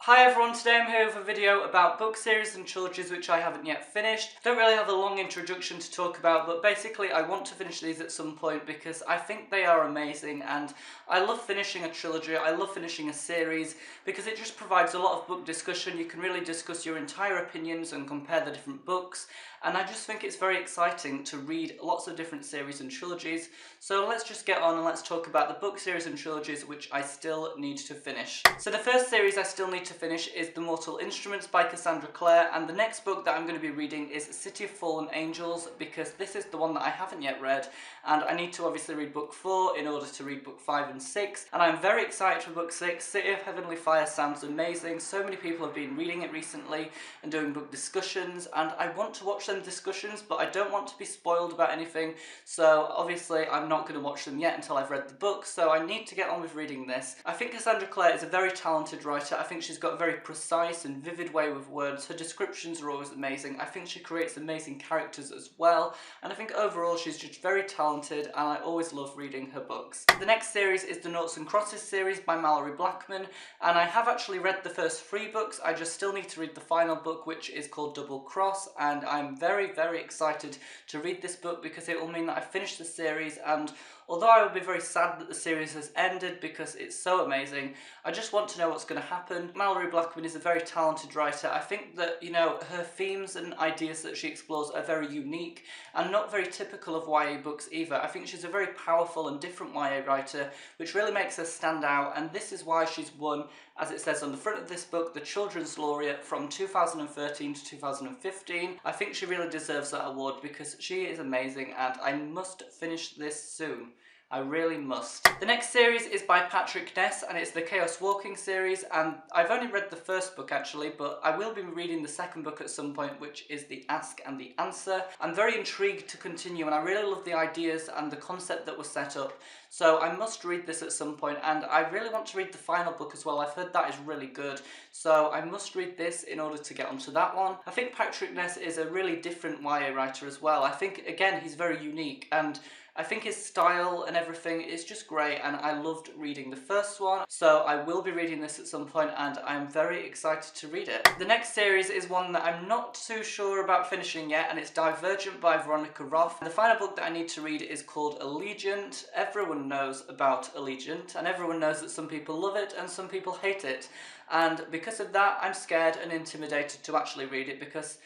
Hi everyone, today I'm here with a video about book series and trilogies which I haven't yet finished. I don't really have a long introduction to talk about, but basically I want to finish these at some point because I think they are amazing and I love finishing a trilogy, I love finishing a series because it just provides a lot of book discussion. You can really discuss your entire opinions and compare the different books, and I just think it's very exciting to read lots of different series and trilogies. So let's just get on and let's talk about the book series and trilogies which I still need to finish. So the first series I still need to finish is The Mortal Instruments by Cassandra Clare, and the next book that I'm going to be reading is City of Fallen Angels because this is the one that I haven't yet read, and I need to obviously read book 4 in order to read book 5 and 6, and I'm very excited for book 6. City of Heavenly Fire sounds amazing. So many people have been reading it recently and doing book discussions, and I want to watch them discussions, but I don't want to be spoiled about anything, so obviously I'm not going to watch them yet until I've read the book, so I need to get on with reading this. I think Cassandra Clare is a very talented writer. I think she's got a very precise and vivid way with words. Her descriptions are always amazing. I think she creates amazing characters as well, and I think overall she's just very talented, and I always love reading her books. The next series is the Noughts and Crosses series by Malorie Blackman, and I have actually read the first 3 books. I just still need to read the final book, which is called Double Cross, and I'm very excited to read this book because it will mean that I've finished the series, and although I will be very sad that the series has ended because it's so amazing, I just want to know what's going to happen. Malorie Blackman is a very talented writer. I think that, you know, her themes and ideas that she explores are very unique and not very typical of YA books either. I think she's a very powerful and different YA writer, which really makes her stand out, and this is why she's won, as it says on the front of this book, the Children's Laureate from 2013 to 2015. I think she really deserves that award because she is amazing, and I must finish this soon. I really must. The next series is by Ness, and it's the Chaos Walking series, and I've only read the first book actually, but I will be reading the second book at some point, which is The Ask and the Answer. I'm very intrigued to continue, and I really love the ideas and the concept that was set up, so I must read this at some point, and I really want to read the final book as well. I've heard that is really good, so I must read this in order to get onto that one. I think Ness is a really different YA writer as well. I think, again, he's very unique, and I think his style and everything is just great, and I loved reading the first one, so I will be reading this at some point, and I'm very excited to read it. The next series is one that I'm not too sure about finishing yet, and it's Divergent by Veronica Roth. The final book that I need to read is called Allegiant. Everyone knows about Allegiant, and everyone knows that some people love it and some people hate it, and because of that I'm scared and intimidated to actually read it because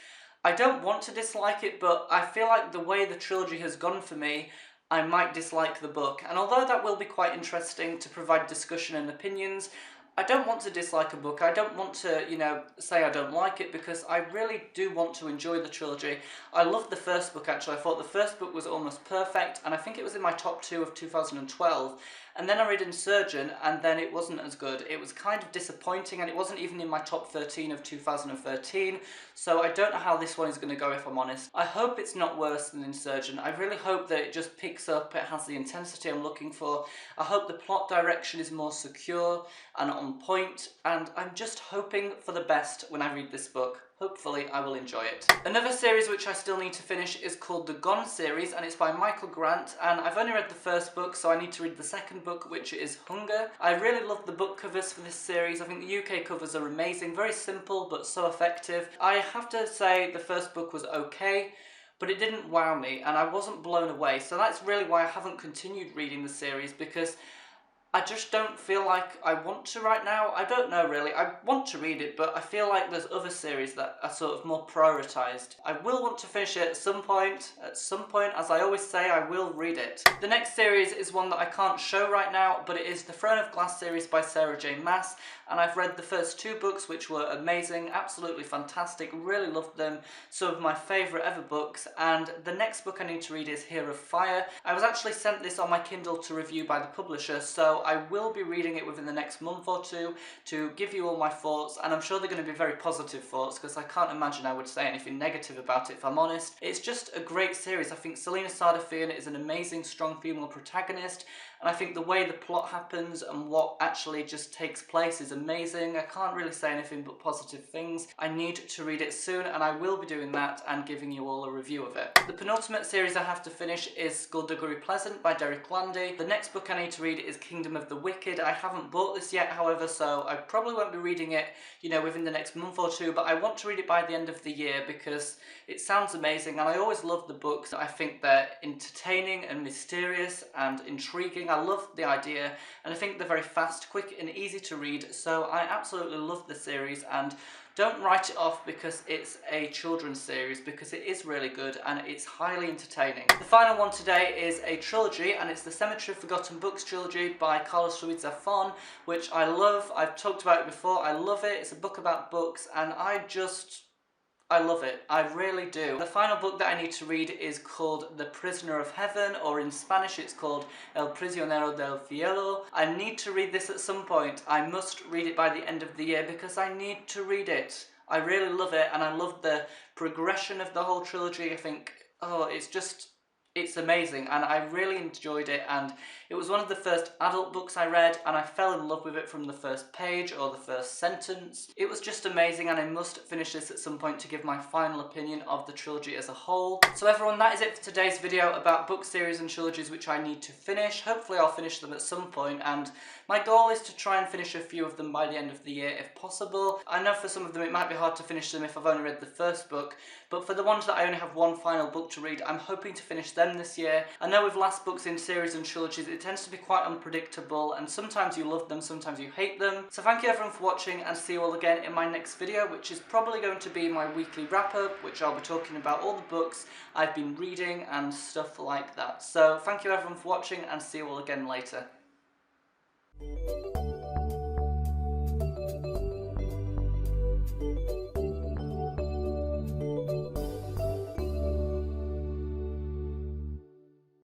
I don't want to dislike it, but I feel like the way the trilogy has gone for me, I might dislike the book, and although that will be quite interesting to provide discussion and opinions, I don't want to dislike a book. I don't want to, you know, say I don't like it because I really do want to enjoy the trilogy. I loved the first book actually. I thought the first book was almost perfect, and I think it was in my top 2 of 2012. And then I read Insurgent, and then it wasn't as good. It was kind of disappointing, and it wasn't even in my top 13 of 2013. So I don't know how this one is going to go, if I'm honest. I hope it's not worse than Insurgent. I really hope that it just picks up, it has the intensity I'm looking for. I hope the plot direction is more secure and on point, and I'm just hoping for the best when I read this book. Hopefully I will enjoy it. Another series which I still need to finish is called the Gone series, and it's by Michael Grant, and I've only read the first book, so I need to read the second book, which is Hunger. I really love the book covers for this series. I think the UK covers are amazing, very simple but so effective. I have to say the first book was okay, but it didn't wow me and I wasn't blown away, so that's really why I haven't continued reading the series, because I just don't feel like I want to right now. I don't know really. I want to read it, but I feel like there's other series that are sort of more prioritised. I will want to finish it at some point. At some point, as I always say, I will read it. The next series is one that I can't show right now, but it is the Throne of Glass series by Sarah J. Maas, and I've read the first 2 books, which were amazing, absolutely fantastic, really loved them, some of my favourite ever books, and the next book I need to read is Here of Fire. I was actually sent this on my Kindle to review by the publisher, so I will be reading it within the next month or 2 to give you all my thoughts, and I'm sure they're going to be very positive thoughts because I can't imagine I would say anything negative about it if I'm honest. It's just a great series. I think Selena Sardafian is an amazing, strong female protagonist, and I think the way the plot happens and what actually just takes place is amazing. I can't really say anything but positive things. I need to read it soon, and I will be doing that and giving you all a review of it. The penultimate series I have to finish is Skulduggery Pleasant by Landy. The next book I need to read is Kingdom Kingdom of the Wicked. I haven't bought this yet, however, so I probably won't be reading it, you know, within the next month or two, but I want to read it by the end of the year because it sounds amazing, and I always love the books. I think they're entertaining and mysterious and intriguing. I love the idea, and I think they're very fast, quick, and easy to read, so I absolutely love the series, and don't write it off because it's a children's series, because it is really good and it's highly entertaining. The final one today is a trilogy, and it's the Cemetery of Forgotten Books trilogy by Ruiz Zafón, which I love. I've talked about it before. I love it. It's a book about books, and I love it. I really do. The final book that I need to read is called The Prisoner of Heaven, or in Spanish it's called El Prisionero del Cielo. I need to read this at some point. I must read it by the end of the year because I need to read it. I really love it, and I love the progression of the whole trilogy. I think, it's amazing, and I really enjoyed it, and it was one of the first adult books I read, and I fell in love with it from the first page or the first sentence. It was just amazing, and I must finish this at some point to give my final opinion of the trilogy as a whole. So everyone, that is it for today's video about book series and trilogies which I need to finish. Hopefully I'll finish them at some point, and my goal is to try and finish a few of them by the end of the year if possible. I know for some of them it might be hard to finish them if I've only read the first book, but for the ones that I only have one final book to read, I'm hoping to finish them this year. I know with last books in series and trilogies it tends to be quite unpredictable, and sometimes you love them, sometimes you hate them. So thank you everyone for watching, and see you all again in my next video, which is probably going to be my weekly wrap-up, which I'll be talking about all the books I've been reading and stuff like that. So thank you everyone for watching, and see you all again later.